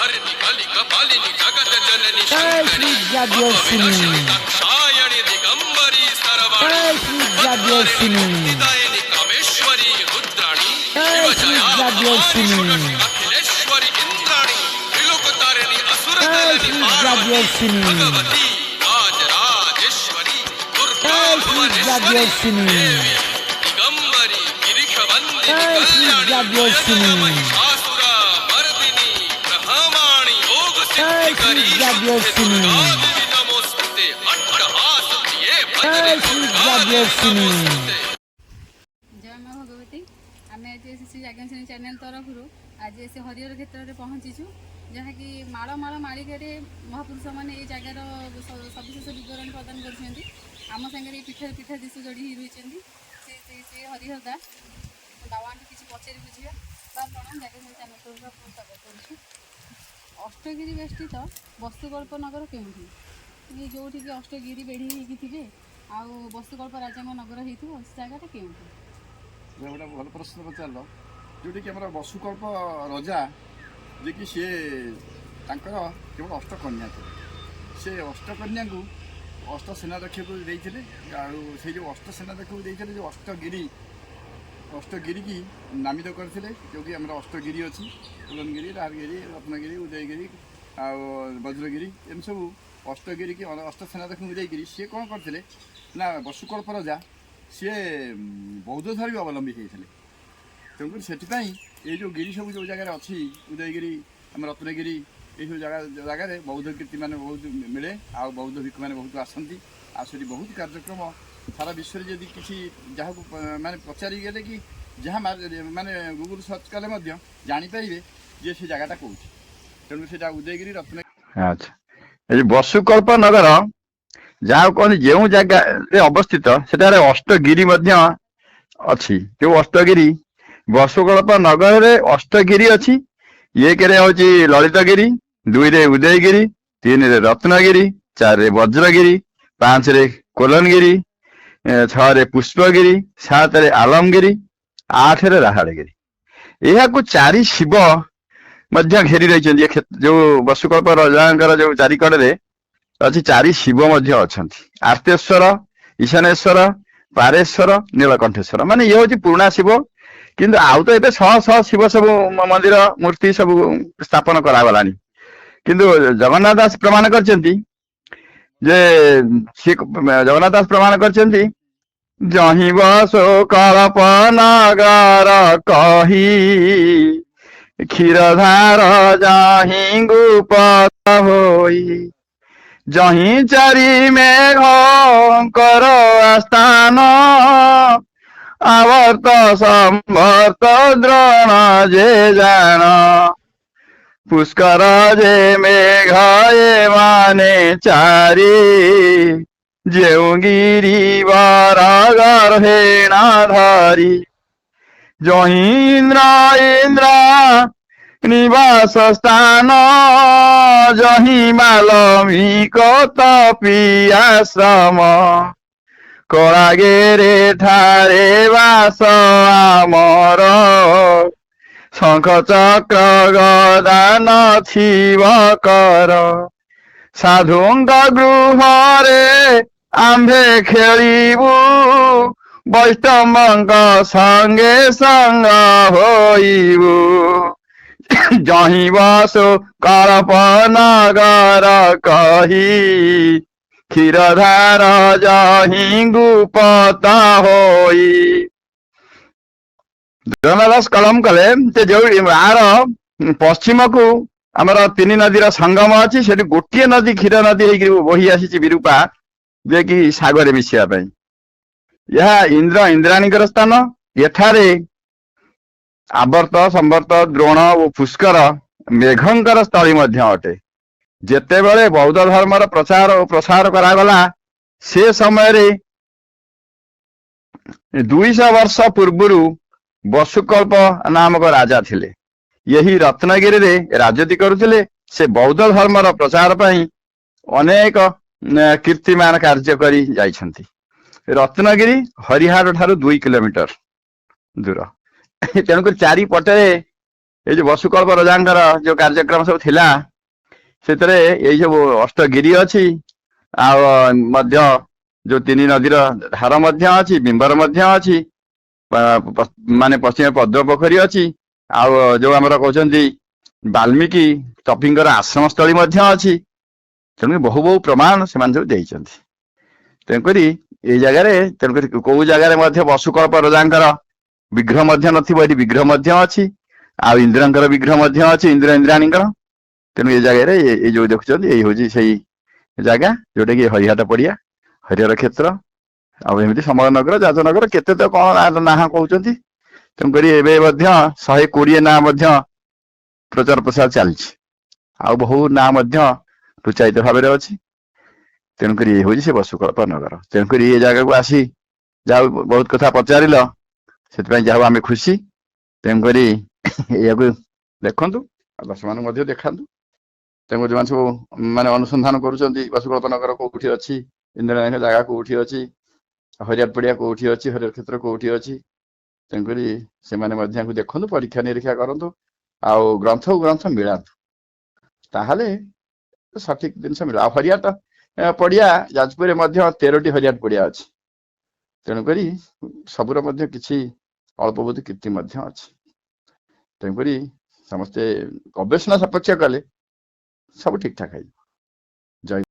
हरिणी काली कपालिनी जगत जननी जय श्री शंकरी जाज्ञवसिनी दाक्षायणी दिगंबरी सरवाणी जय श्री जाज्ञवसिनी मुक्तिदायिनी कामेश्वरी रुद्राणी जय श्री शिवजया जाज्ञवसिनी अखिलेश्वरी इंद्राणी त्रिलोकतारिणी जय असुरदलनी श्री पार्वती जाज्ञवसिनी भगवती राजराजेश्वरी दुर्गा जय श्री भुवनेश्वरी जाज्ञवसिनी देवी दिगंबरी गिरिशवंदिनी जय श्री कल्याणी जाज्ञवसिनी महिषासुरा मर्दिनी ब्रह्माणी योग जय श्री सिद्धिकरी जाज्ञवसिनी देवी नमोस्तुते अट्टहास प्रिये जय भजने श्री दुर्गा जाज्ञवसिनी नमोस्तुते। जय माँ भगवती आम आज श्री जाज्ञवसिनी चैनल तरफ आज से हरिहर क्षेत्र में पहुँचीचु जहाँकि माड़ माड़ मालिक महापुरुष मैंने ये जगार सविशेष विवरण प्रदान करम सागर ये पीठाधीश जोड़ी रही श्री हरिहर दास बाबा किसी पचारि बुझा प्रणाम जाज्ञवसिनी चैनल तरफ आपको स्वागत करुँ। अष्टगिरी बेष्टित वस्तुकल्प नगर केउठी ये जो अष्टगिरी बेढ़ी थे आउ वस्तुकल्प राजा नगर हो जगटा केउठी गोटे भल प्रश्न पचार जोटी कि वसुकल्प रजा जे कि सी केवल अष्टकन्या थे से अष्टकन्या को अष्टसेना रक्षा को देते से जो अष्टसेना रक्षा को देते जो अष्टगिरी की नामित करते जो कि आम अष्टगिरी अच्छी पुलनगिरी राहगिरी रत्नगिरी उदयगिरी आ वज्रगिरी एम सब अष्टगिरी की अष्टसेना रक्षा को देकर सी कौन करते ना वसुकल्प रजा सी बौद्ध धर्म अवलंबी होते तेणुक से ये जो गिरी सब जो जगह अच्छी उदयगिरी आम रत्नगिरी ये सब जगह बौद्ध कीर्ति मान बहुत मिले आ बौद्ध भिक्षु मैंने बहुत आसती आसरी बहुत कार्यक्रम सारा विश्व में जदि किसी जहाँ को माने पचारि गले कि जहाँ माने गूगल सर्च कले जापारे जे से जगहटा कौन तेणु से उदयगिरी रत्न अच्छा ये वसुकल्प नगर जहाँ कहते जो जगह अवस्थित सेठारे अष्टगिरी अच्छी जो अष्टगिरी वसुकल्प नगर रे अष्टगिरी अच्छी एक हूँ ललितगिरी दुई रे उदयगिरी तीन रे रत्नगिरी चार रे वज्रगिरी पांच रे कोलनगिरी छह रे पुष्पगिरी सात रे आलमगिरी आठ रे राहाड़गिरी यह चारि शिव घेरी रही जो वसुकल्प राजा जो चारिकड़े अच्छी चारि शिव आर्तेश्वर ईशानेश्वर पारेश्वर नीलकंठेश्वर माने ये हूँ पुराणा शिव किंतु आउ तो ये शह शह शिव सब मंदिर मूर्ति सब स्थापन करागला किंतु जगन्नाथ दास प्रमाण करछंती जे जगन्नाथ दास प्रमाण करछंती जही बसो कल्पनागार कही क्षीरधार जाहि गुपत होई जही चारि मेघकर आस्थान आवर्त संवर्त द्रोण जे जान पुष्कर जे मेघ ये माने चारि जेउ गिरी गर्भेणा धरी जही इंद्र निवास स्थान जही मालमिक तपियाश्रम कलागेरे ठारे वास आमर शंख चक्र गदा नथिब कर साधुंग गृहरे आंभे खेलिबु वैष्णवंक संगे संग होइबु जही बसु कल्पनागर कही क्षीरधार जही गुपत होई जगन्नाथ कलम कले जो आर पश्चिम को आमर तीन नदीर संगम अच्छी से गोटे नदी क्षीर नदी हो बही आसी विरूपा जे कि सागर मिसापी यह इंद्र इंद्राणी स्थान एठारे आवर्त संवर्त द्रोण और पुष्कर मेघंकर स्थली अटे जेतेबेले बौद्ध धर्मर प्रचार और प्रसार करागला से समय 200 वर्ष पूर्व वसुकल्प नामक राजा थिले यही रत्नगिरी रे राजनीति करुले से बौद्ध धर्मर प्रचार पई अनेक कीर्तिमान कार्य करी जाइछंती रत्नगिरी हरिहार ठारू 2 किलोमीटर दूर तेणुक चारिपटे ଏଇ ଯୋଉ ବସୁକଳ୍ପ ରଜାଙ୍କର ଯୋଉ କାର୍ଯ୍ୟକ୍ରମ ସବୁ ଥିଲା ସେଥିରେ ଏଇ ସବୁ ଅଷ୍ଟଗିରି ଅଛି ଆଉ ମଧ୍ୟ ଯୋଉ ତିନି ନଦୀର ଧାର ମଧ୍ୟ ଅଛି, ବିମ୍ବର ମଧ୍ୟ ଅଛି, ମାନେ ପଶ୍ଚିମ ପଦ୍ମ ପୋଖରୀ ଅଛି, ଆଉ ଯୋଉ ଆମର କହୁଛନ୍ତି ବାଲ୍ମୀକି କବିଙ୍କର ଆଶ୍ରମ ସ୍ଥଳୀ ମଧ୍ୟ ଅଛି। ତେଣୁ ବହୁ ବହୁ ପ୍ରମାଣ ସେମାନେ ସବୁ ଦେଇଛନ୍ତି। ତେଣୁକରି ଏଇ ଜାଗାରେ ତେଣୁକରି କୋଉ ଜାଗାରେ ମଧ୍ୟ ବସୁକଳ୍ପ ରଜାଙ୍କର ବିଗ୍ରହ ମଧ୍ୟ ନଥିବ, ଏଠି ବିଗ୍ରହ ମଧ୍ୟ ଅଛି, ଆଉ ଇନ୍ଦ୍ରଙ୍କର ବିଗ୍ରହ ମଧ୍ୟ ଅଛି, ଇନ୍ଦ୍ର ଇନ୍ଦ୍ରାଣୀଙ୍କର। ତେଣୁ ଏ ଜାଗାରେ ଏଇ ଯୋଉ ଦେଖୁଛନ୍ତି ଏଇ ହଉଛି ସେଇ ଜାଗା ଯୋଉଟା କି ହରିହାଟ ପଡିଆ, ହରିହର କ୍ଷେତ୍ର, ଆଉ ଏମିତି ସମରନଗର, ଯାଜନଗର, କେତେ ତ କଣ ନାଁ କହୁଛନ୍ତି। ତେଣୁକରି ଏବେ ମଧ୍ୟ 120 ନାଁ ମଧ୍ୟ ପ୍ରଚାର ପ୍ରସାର ଚାଲିଛି, ଆଉ ବହୁ ନାଁ ମଧ୍ୟ ଲୁଚାୟିତ ଭାବରେ ଅଛି। ତେଣୁକରି ଇଏ ହଉଛି ସେ ବସୁକଳ୍ପ ନଗର। ତେଣୁକରି ଏ ଜାଗାକୁ ଆସି ଯାହା ବହୁତ କଥା ପଚାରିଲ, ସେଥିପାଇଁ ଯାହା ଆମେ ଖୁସି। ତେଣୁକରି ଏହାକୁ ଦେଖନ୍ତୁ ଆଉ ଦର୍ଶକମାନଙ୍କୁ ମଧ୍ୟ ଦେଖାନ୍ତୁ। ତେଣୁ ଯୋଉମାନେ ସବୁ ମାନେ ଅନୁସନ୍ଧାନ କରୁଛନ୍ତି ବସୁକଳ୍ପ ନଗର କୋଉଠି ଅଛି, ଇନ୍ଦ୍ରାଣୀଙ୍କ ଜାଗା କୋଉଠି ଅଛି, ହରିହର ପଡିଆ କୋଉଠି ଅଛି, ହରିହର କ୍ଷେତ୍ର କୋଉଠି ଅଛି, ତେଣୁକରି ସେମାନେ ମଧ୍ୟ ୟାକୁ ଦେଖନ୍ତୁ, ପରୀକ୍ଷା ନିରୀକ୍ଷା କରନ୍ତୁ, ଆଉ ଗ୍ରନ୍ଥକୁ ଗ୍ରନ୍ଥ ମିଳାନ୍ତୁ, ତାହେଲେ ସଠିକ ଜିନିଷ ମିଳିବ। ଆଉ ହରିହାଟ ପଡିଆ ଯାଜପୁରରେ ମଧ୍ୟ 13ଟି ହରିହାଟ ପଡିଆ ଅଛି। ତେଣୁକରି ସବୁର ମଧ୍ୟ କିଛି ଅଳ୍ପ ବହୁତ କୀର୍ତ୍ତି ମଧ୍ୟ ଅଛି। ତେଣୁକରି ସମସ୍ତେ ଗବେଷଣା ସପକ୍ଷ କଲେ ସବୁ ଠିକ ଠାକ ହେଇଯିବ। ଜୟ